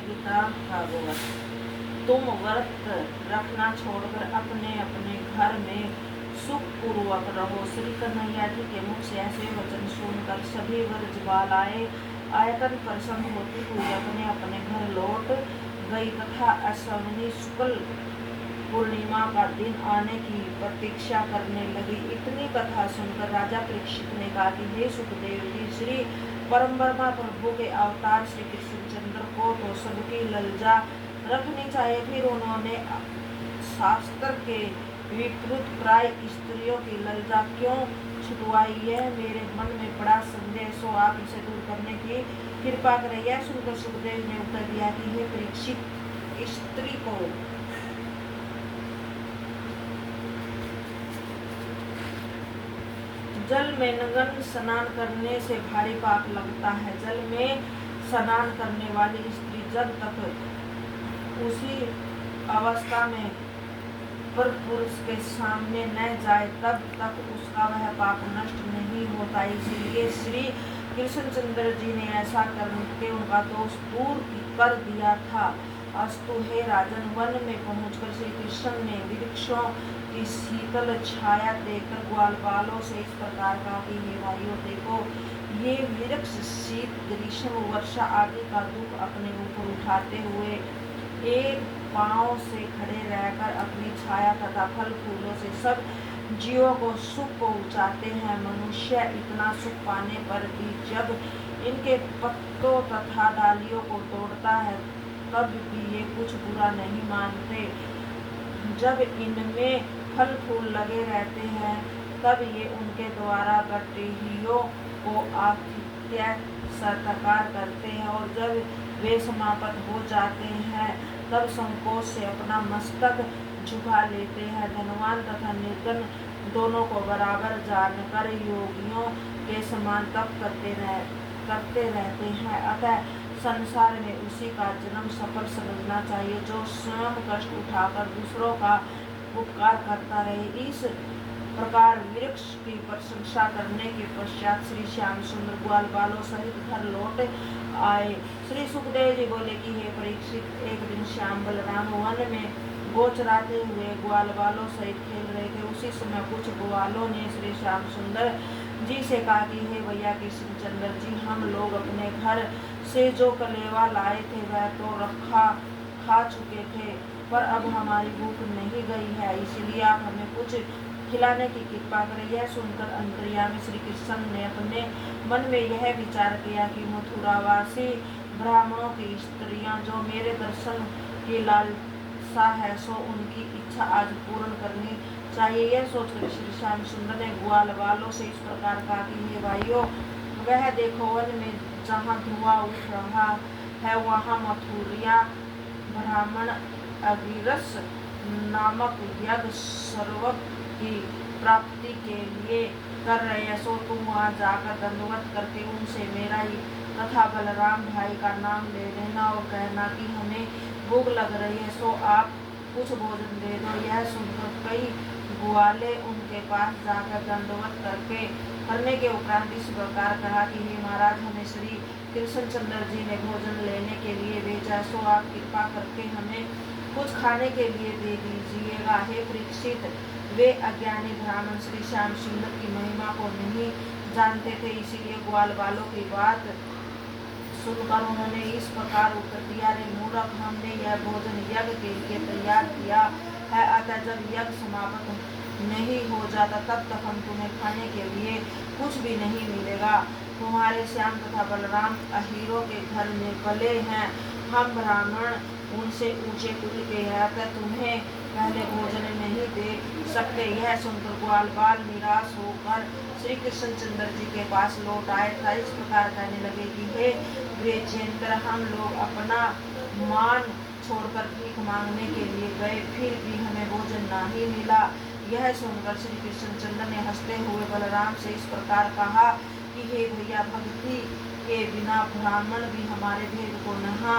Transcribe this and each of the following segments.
गीता भागवत। तुम व्रत रखना छोड़कर अपने अपने घर में सुख पूर्वक रहो। श्री कन्हैया जी के मुख से ऐसे वचन सुनकर सभी व्रजबालाएं आयतन प्रसन्न होती हुई अपने अपने घर लौट गई तथा अश्विनी शुक्ल पूर्णिमा का दिन आने की प्रतीक्षा करने लगी। इतनी कथा सुनकर राजा परीक्षित ने कहा कि हे सुखदेव जी, श्री परम ब्रह्मा प्रभु के अवतार श्री कृष्णचंद्र को तो सबकी लज्जा रखनी चाहिए, फिर उन्होंने शास्त्र के विपरीत प्राय स्त्रियों की लज्जा क्यों छुटवाई? यह मेरे मन में बड़ा संदेह, सो आप इसे दूर करने की कृपा करें। यह सुनकर सुखदेव ने उत्तर दिया कि हे परीक्षित, स्त्री को जल में नग्न स्नान करने से भारी पाप लगता है। जल में स्नान करने वाली स्त्री जब तक उसी अवस्था में पर पुरुष के सामने न जाए तब तक उसका वह पाप नष्ट नहीं होता। इसलिए श्री कृष्णचंद्र जी ने ऐसा करके उनका दोष दूर कर दिया था। अस्तु हे राजन, वन में पहुंचकर श्री कृष्ण ने वृक्षों की शीतल छाया देखकर ग्वालबालों से इस प्रकार कहा कि हे भाइयों, देखो ये वृक्ष शीत, ग्रीष्म, वर्षा आदि का दुख अपने ऊपर उठाते हुए एक पांव से खड़े रहकर अपनी छाया तथा फल फूलों से सब जीवों को सुख पहुँचाते हैं। मनुष्य इतना सुख पाने पर भी जब इनके पत्तों तथा डालियों को तोड़ता है तब भी ये कुछ बुरा नहीं मानते। जब इनमें फल फूल लगे रहते हैं तब ये उनके द्वारा गट्टियों को आतिथ्य सत्कार करते हैं, और जब वे समाप्त हो जाते हैं तब संकोच से अपना मस्तक झुका लेते हैं। धनवान तथा निर्धन दोनों को बराबर जानकर योगियों के समान तप करते रहते हैं। अतः संसार में उसी का जन्म सफल समझना चाहिए जो स्वयं कष्ट उठाकर दूसरों का उपकार करता रहे। इस प्रकार वृक्ष की प्रशंसा करने के पश्चात श्री श्याम सुंदर ग्वालबालों सहित घर लौट आए। श्री सुखदेव जी बोले कि हे परीक्षित, एक दिन श्याम बलराम वन में गोचराते हुए ग्वालबालों सहित खेल रहे थे। उसी समय कुछ ग्वालों ने श्री श्याम सुंदर जी से कहा कि हे भैया कृष्णचंद्र जी, हम लोग अपने घर से जो कलेवा लाए थे वह तो खा चुके थे, पर अब हमारी भूख नहीं गई है, इसलिए आप हमें कुछ खिलाने की कृपा करें। यह सुनकर अंतर्यामी श्री कृष्ण ने अपने मन में यह विचार किया कि मथुरावासी ब्राह्मणों की स्त्रियां जो मेरे दर्शन की लालसा है, सो उनकी इच्छा आज पूर्ण करनी चाहिए। यह सोचकर श्री श्याम सुंदर ने ग्वालबालों से इस प्रकार कहा कि हे भाइयों, वह देखो वन में जहाँ धुआं उठ रहा है वहाँ मथुरिया ब्राह्मण अगिरस नामक यज्ञ सर्वक की प्राप्ति के लिए कर रहे हैं, सो तुम वहाँ जाकर दंडवत करके उनसे मेरा ही तथा बलराम भाई का नाम ले लेना और कहना कि हमें भूख लग रही है, सो आप कुछ भोजन दे दो। यह सुनकर कई ग्वाले उनके पास जाकर दंडवत करने के उपरांत इस प्रकार कहा कि हे महाराज, हमें श्री कृष्णचंद्र जी ने भोजन लेने के लिए भेजा, सो आप कृपा करके हमें कुछ खाने के लिए दे दीजिएगा। हे परीक्षित, वे अज्ञानी ब्राह्मण श्री श्याम सुंदर की महिमा को नहीं जानते थे, इसीलिए ग्वालबालों की बात सुनकर उन्होंने इस प्रकार उत्तर दिया, रे मूर्ख, हमने यह भोजन यज्ञ के लिए तैयार किया है, अतः जब यज्ञ समाप्त नहीं हो जाता तब तक हम तुम्हें खाने के लिए कुछ भी नहीं मिलेगा। तुम्हारे श्याम तथा बलराम अहीरों के घर में पले हैं, हम ब्राह्मण उनसे ऊंचे कुल के हैं, अतः तुम्हें पहले भोजन नहीं दे सकते। यह सुनकर ग्वालबाल निराश होकर श्री कृष्णचंद्र जी के पास लौट आए था। इस प्रकार कहने लगे कि हे गृहचेंद्र, हम लोग अपना मान छोड़कर भीख मांगने के लिए गए, फिर भी हमें भोजन नहीं मिला। यह सुनकर श्री कृष्णचंद्र ने हंसते हुए बलराम से इस प्रकार कहा कि हे भैया, भक्ति के बिना ब्राह्मण भी हमारे भेद को नहीं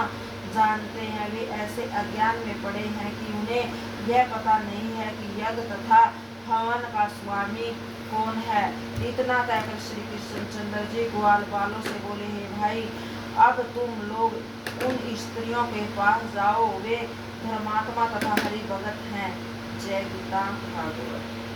जानते हैं। वे ऐसे अज्ञान में पड़े हैं कि उन्हें यह पता नहीं है कि यज्ञ तथा हवन का स्वामी कौन है। इतना कहकर श्री कृष्णचंद्र जी ग्वालबालों से बोले, हे भाई, अब तुम लोग उन स्त्रियों के पास जाओ, वे धर्मात्मा तथा हरि भगत हैं। जय गीता भागवत।